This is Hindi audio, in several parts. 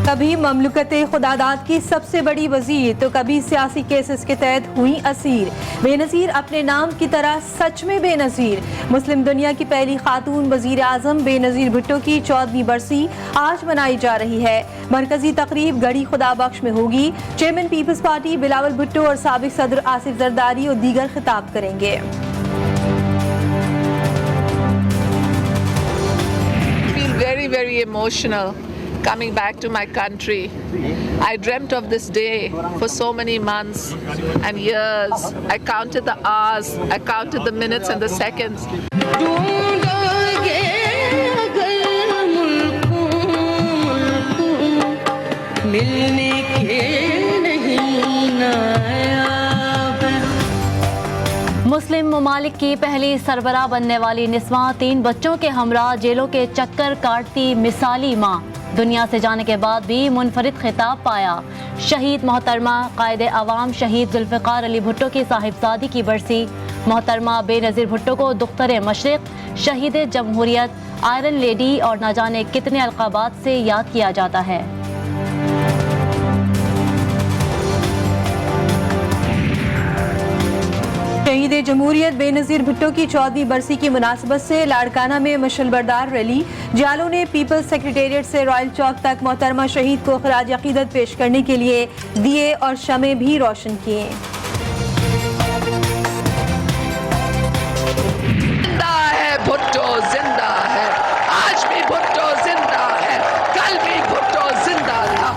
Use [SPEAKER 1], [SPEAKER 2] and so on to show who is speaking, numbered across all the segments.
[SPEAKER 1] कभी ममलुकत खुदादाद की सबसे बड़ी वजीर तो कभी सियासी केसेस के तहत हुई असीर। बेनज़ीर अपने नाम की तरह सच में बेनज़ीर। मुस्लिम दुनिया की पहली खातून वजीर आज़म बेनज़ीर भुट्टो की 14वीं बरसी आज मनाई जा रही है। मरकजी तकरीब गढ़ी खुदाबख्श में होगी। Chairman Peoples Party Bilawal Bhutto और साबिक सदर आसिफ जरदारी और दीगर खिताब करेंगे।
[SPEAKER 2] Very emotional coming back to my country. I dreamt of this day for so many months and years. I counted the hours, I counted the minutes and the seconds.
[SPEAKER 3] मुस्लिम ममालिक की पहली सरबराह बनने वाली निस्वा 3 बच्चों के हमरा जेलों के चक्कर काटती मिसाली माँ दुनिया से जाने के बाद भी मुनफरिद खिताब पाया। शहीद मोहतरमा कायदे अवाम शहीद जुल्फ़िकार अली भुट्टो की साहिबजादी की बरसी। मोहतरमा बेनज़ीर भुट्टो को दुख्तर मशरिक़, शहीद जमहूरियत, आयरन लेडी और न जाने कितने अलक़ाबात से याद किया जाता है।
[SPEAKER 1] शहीद जमहूरियत बेनज़ीर भुट्टो की 14वीं बरसी की मुनासबत से लाड़काना में मशलबरदार रैली। जालों ने पीपल्स सेक्रेटेरिएट से रॉयल चौक तक मोहतरमा शहीद को खराज अकीदत पेश करने के लिए दिए और शमे भी रोशन किए।
[SPEAKER 2] जिंदा है भुट्टो, जिंदा है, आज भी भुट्टो जिंदा है, कल भी भुट्टो जिंदा था।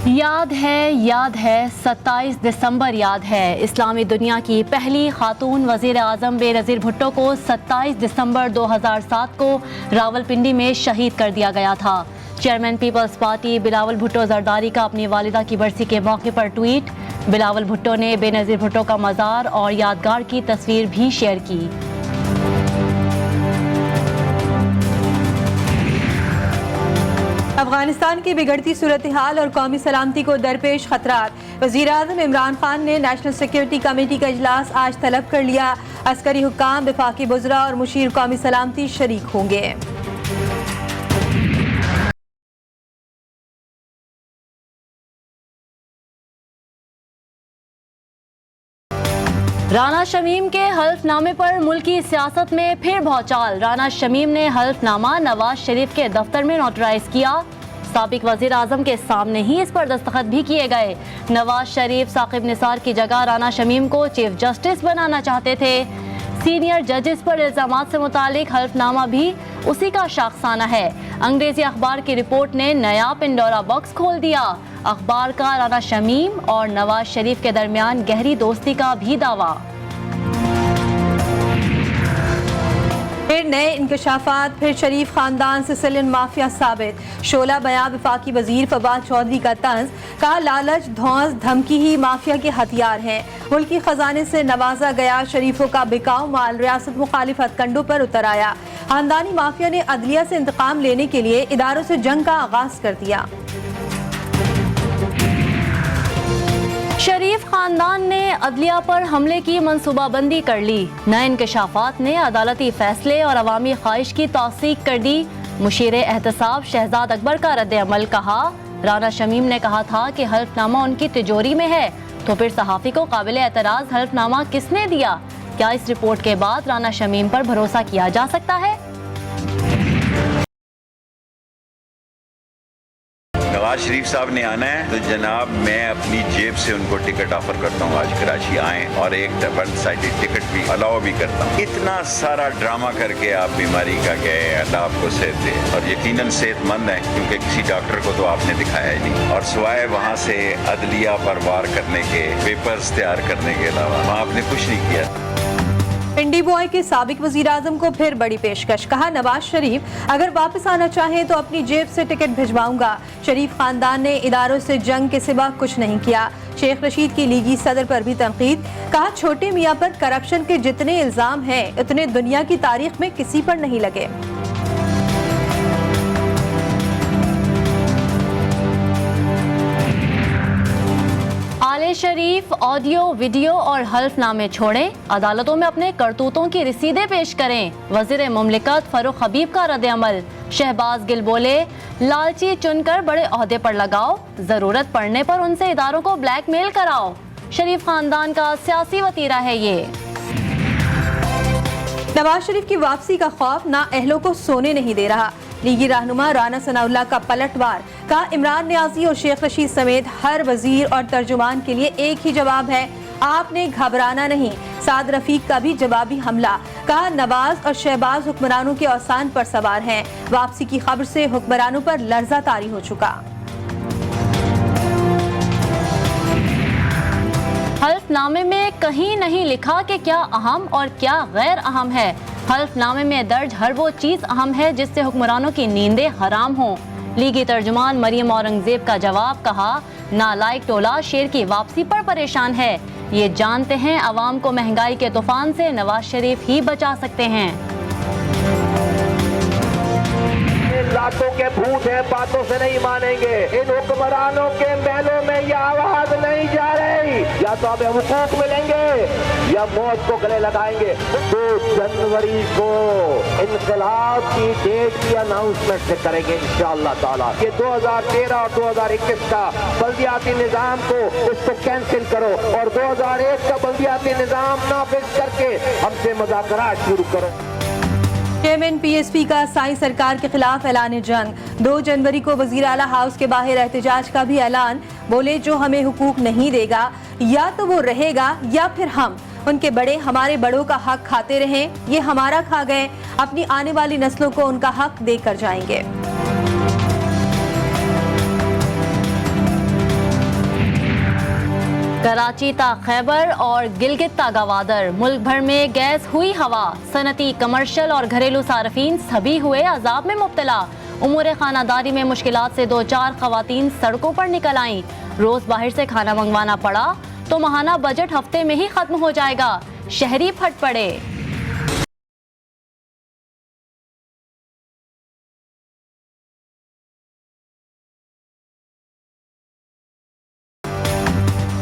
[SPEAKER 3] याद है 27 दिसंबर याद है। इस्लामी दुनिया की पहली खातून वज़ीर आज़म बेनज़ीर भुट्टो को 27 दिसंबर 2007 को रावलपिंडी में शहीद कर दिया गया था। Chairman Peoples Party Bilawal Bhutto Zardari का अपनी वालिदा की बरसी के मौके पर ट्वीट। बिलावल भुट्टो ने बेनज़ीर भुट्टो का मज़ार और यादगार की तस्वीर भी शेयर की।
[SPEAKER 1] अफगानिस्तान की बिगड़ती सूरत हाल और कौमी सलामती को दरपेश खतरात। वज़ीर आज़म इमरान खान ने नेशनल सिक्योरिटी कमेटी का इजलास आज तलब कर लिया। अस्करी हुक्काम, वफाकी बुज़रा और मुशीर कौमी सलामती शरीक होंगे।
[SPEAKER 3] राना शमीम के हल्फनामे पर मुल्की सियासत में फिर भौचाल। राना शमीम ने हल्फनामा नवाज शरीफ के दफ्तर में नोटराइज किया। साबिक वजीर आजम के सामने ही इस पर दस्तखत भी किए गए। नवाज शरीफ साकिब निसार की जगह राना शमीम को चीफ जस्टिस बनाना चाहते थे। सीनियर जजेस पर इल्जामात से मुतालिक हल्फनामा भी उसी का शाखसाना है। अंग्रेजी अखबार की रिपोर्ट ने नया पिंडोरा बॉक्स खोल दिया। अखबार का राना शमीम और नवाज शरीफ के दरमियान गहरी दोस्ती का भी दावा।
[SPEAKER 1] फिर नए इंकशाफात, फिर शरीफ खानदान सिसिलियन माफिया साबित। शोला बयां वफाकी वजीर फवाद चौधरी का तंज का लालच, धौंस, धमकी ही माफिया के हथियार हैं। मुल्की खजाने से नवाजा गया शरीफों का बिकाऊ माल रियासत मुखालिफ हथकंडों पर उतर आया। खानदानी माफिया ने अदलिया से इंतकाम लेने के लिए इदारों से जंग का आगाज कर दिया।
[SPEAKER 3] शरीफ खानदान ने अदलिया पर हमले की मंसूबाबंदी कर ली। नए इंकशाफात ने अदालती फैसले और अवामी ख्वाहिश की तौसीक कर दी। मुशीर एहतसाब शहजाद अकबर का रद्द अमल कहा। राना शमीम ने कहा था कि हल्फनामा उनकी तिजोरी में है, तो फिर सहाफ़ी को काबिल एतराज़ हल्फनामा किसने दिया? क्या इस रिपोर्ट के बाद राना शमीम पर भरोसा किया जा सकता है?
[SPEAKER 4] नवाज शरीफ साहब ने आना है तो जनाब मैं अपनी जेब से उनको टिकट ऑफर करता हूँ, आज कराची आएँ और एक वन साइडेड टिकट भी अलाउ भी करता हूँ। इतना सारा ड्रामा करके आप बीमारी का गए, अल्लाह आपको सेहत दे और यकीनन सेहतमंद है, क्योंकि किसी डॉक्टर को तो आपने दिखाया ही नहीं। और सिवाय वहाँ से अदलिया पर वार करने के, पेपर्स तैयार करने के अलावा वहाँ आपने कुछ नहीं किया।
[SPEAKER 1] पिंडी बॉय के साबिक वजीर आजम को फिर बड़ी पेशकश। कहा नवाज शरीफ अगर वापस आना चाहें तो अपनी जेब से टिकट भिजवाऊंगा। शरीफ खानदान ने इदारों से जंग के सिवा कुछ नहीं किया। शेख रशीद की लीगी सदर पर भी तनकीद। कहा छोटे मियाँ पर करप्शन के जितने इल्जाम हैं उतने दुनिया की तारीख में किसी पर नहीं लगे।
[SPEAKER 3] नवाज शरीफ ऑडियो, वीडियो और हल्फनामे छोड़ें, अदालतों में अपने करतूतों की रसीदें पेश करें। वजीर मुमलिकत फरूख हबीब का रद्द-ए-अमल। शहबाज गिल बोले, लालची चुनकर बड़े ओहदे पर लगाओ, जरूरत पड़ने पर उनसे इदारों को ब्लैकमेल कराओ। शरीफ खानदान का सियासी वतीरा है ये।
[SPEAKER 1] नवाज शरीफ की वापसी का खौफ ना अहलों को सोने नहीं दे रहा। लीगी रहनुमा राना सनाउल्लाह का पलटवार का इमरान नियाजी और शेख रशीद समेत हर वजीर और तर्जुमान के लिए एक ही जवाब है, आपने घबराना नहीं। साद रफीक का भी जवाबी हमला, कहा नवाज और शहबाज हुक्मरानों के औसान पर सवार हैं। वापसी की खबर से हुक्मरानों पर लर्जा तारी हो चुका।
[SPEAKER 3] हल्फनामे में कहीं नहीं लिखा कि क्या अहम और क्या गैर अहम है। हल्फनामे में दर्ज हर वो चीज अहम है जिससे हुक्मरानों की नींदें हराम हों। लीगी तर्जुमान मरियम औरंगजेब का जवाब, कहा नालायक टोला शेर की वापसी पर परेशान है। ये जानते हैं अवाम को महंगाई के तूफान से नवाज शरीफ ही बचा सकते हैं।
[SPEAKER 5] लातों के भूत हैं, बातों से नहीं मानेंगे। इन हुक्मरानों के महलों में ये आवाज नहीं जा रही। या तो हमें हुकूक मिलेंगे या मौत को गले लगाएंगे। 2 जनवरी को इनकलाब की डेट की अनाउंसमेंट से करेंगे इंशाअल्लाह ताला। ये 2013 और 2021 का बल्दियाती निजाम को इसको कैंसिल करो और 2001 का बल्दियाती निजाम नाफिज करके हमसे मुज़ाकरात शुरू करो।
[SPEAKER 1] चेयरमैन पीएसपी का साई सरकार के खिलाफ ऐलान जंग। 2 जनवरी को वजीर आला हाउस के बाहर एहतजाज का भी ऐलान। बोले जो हमें हुकूक नहीं देगा या तो वो रहेगा या फिर हम। उनके बड़े हमारे बड़ों का हक खाते रहें, ये हमारा खा गए, अपनी आने वाली नस्लों को उनका हक देकर जाएंगे।
[SPEAKER 3] कराची ता खैबर और गिलगित ता गवादर, मुल्क भर में गैस हुई हवा। सनती, कमर्शियल और घरेलू सार्फिन सभी हुए अजाब में मुब्तला। उमूर खानादारी में मुश्किलात से 2-4 खवातीन सड़कों पर निकल आईं। रोज बाहर से खाना मंगवाना पड़ा तो माहाना बजट हफ्ते में ही खत्म हो जाएगा। शहरी फट पड़े।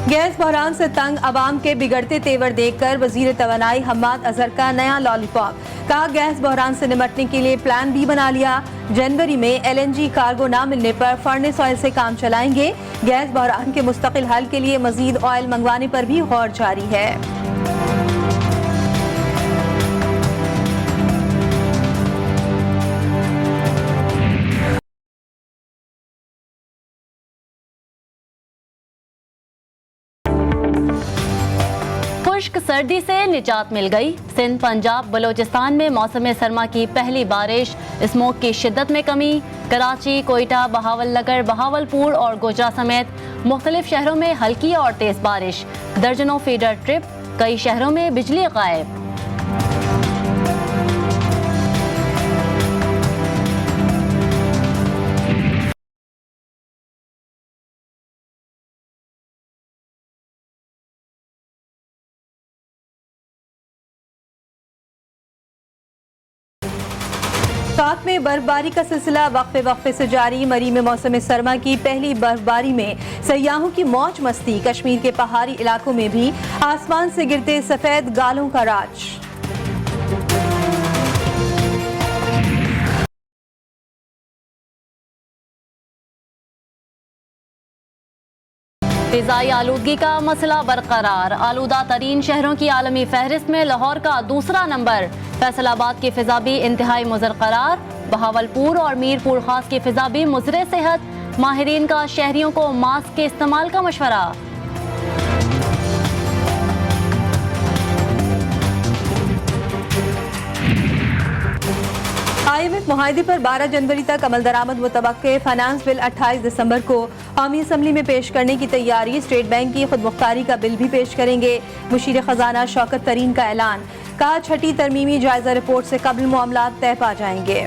[SPEAKER 1] गैस बहरान से तंग अवाम के बिगड़ते तेवर देखकर वजीर तवानाई हम्माद अजहर का नया लॉलीपॉप। कहा गैस बहरान से निपटने के लिए प्लान भी बना लिया। जनवरी में LNG कार्गो ना मिलने पर फर्नेस ऑयल से काम चलाएंगे। गैस बहरान के मुस्तकिल हल के लिए मजीद ऑयल मंगवाने पर भी गौर जारी है।
[SPEAKER 3] खुश्क सर्दी से निजात मिल गई। सिंध, पंजाब, बलोचिस्तान में मौसम सरमा की पहली बारिश। स्मोक की शिद्दत में कमी। कराची, कोयटा, बहावलनगर, बहावलपुर और गोजरा समेत मुख्तलिफ शहरों में हल्की और तेज बारिश। दर्जनों फीडर ट्रिप। कई शहरों में बिजली गायब।
[SPEAKER 1] साथ में बर्फबारी का सिलसिला वक्फे से जारी। मरी में मौसम सरमा की पहली बर्फबारी में सयाहों की मौज मस्ती। कश्मीर के पहाड़ी इलाकों में भी आसमान से गिरते सफेद गालों का राज।
[SPEAKER 3] फिजाई आलूदगी का मसला बरकरार। आलूदा तरीन शहरों की आलमी फहरिस्त में लाहौर का दूसरा नंबर। फैसलाबाद की फिजा भी इंतहाई मुज़र करार। बहावलपुर और मीरपुर खास की फिजा भी मुज़र सेहत। माहिरीन का शहरियों को मास्क के इस्तेमाल का मशवरा।
[SPEAKER 1] IMF मुआहदे पर 12 जनवरी तक अमल दरामद मुतवक्के। फाइनेंस बिल 28 दिसंबर को कौमी असम्बली में पेश करने की तैयारी। स्टेट बैंक की खुद मुख्तारी का बिल भी पेश करेंगे। मुशीर खजाना शौकत तरीन का ऐलान। कहा छठी तरमीमी जायजा रिपोर्ट से कबल मामलात तय पा जाएंगे।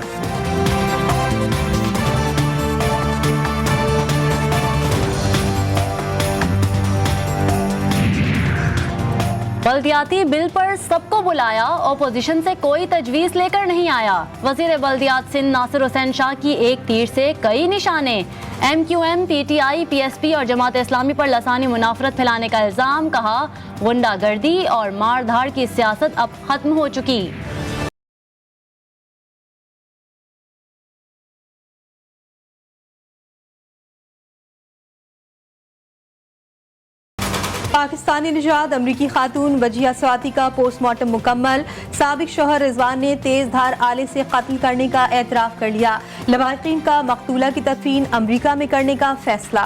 [SPEAKER 3] बल्दियाती बिल पर सबको बुलाया, ओपोजिशन से कोई तजवीज़ लेकर नहीं आया। वज़ीर बल्दियात सिंध नासिर हुसैन शाह की एक तीर से कई निशाने। MQM, PTI, PSP और जमात इस्लामी पर लसानी मुनाफरत फैलाने का इल्ज़ाम। कहा, गुंडागर्दी और मार धाड़ की सियासत अब खत्म हो चुकी।
[SPEAKER 1] पाकिस्तानी निजात अमरीकी खातून वजिया स्वाति का पोस्टमार्टम मुकम्मल। साबिक शौहर रिजवान ने तेज धार आले से कत्ल करने का एतराफ़ कर लिया। लवाहिकीन का मकतूला की तदफीन अमरीका में करने का फैसला।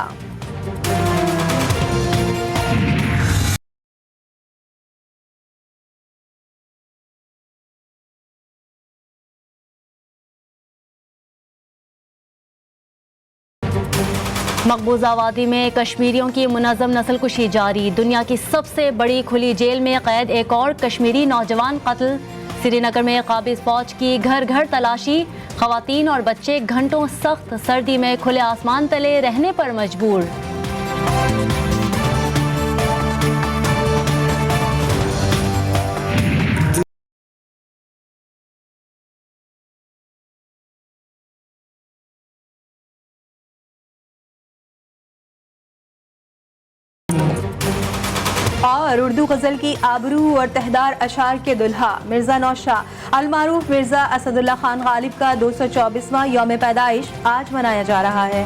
[SPEAKER 3] मकबूजा वादी में कश्मीरियों की मुनज़्ज़म नस्लकुशी जारी। दुनिया की सबसे बड़ी खुली जेल में कैद एक और कश्मीरी नौजवान कत्ल। श्रीनगर में काबिज फौज की घर घर तलाशी। ख़वातीन और बच्चे घंटों सख्त सर्दी में खुले आसमान तले रहने पर मजबूर।
[SPEAKER 1] और उर्दू गज़ल की आबरू और तहदार अशार के दुल्हा मिर्ज़ा नौशाह अलमारूफ मिर्ज़ा असदुल्ला खान गालिब का 224वां यौम पैदाइश आज मनाया जा रहा है।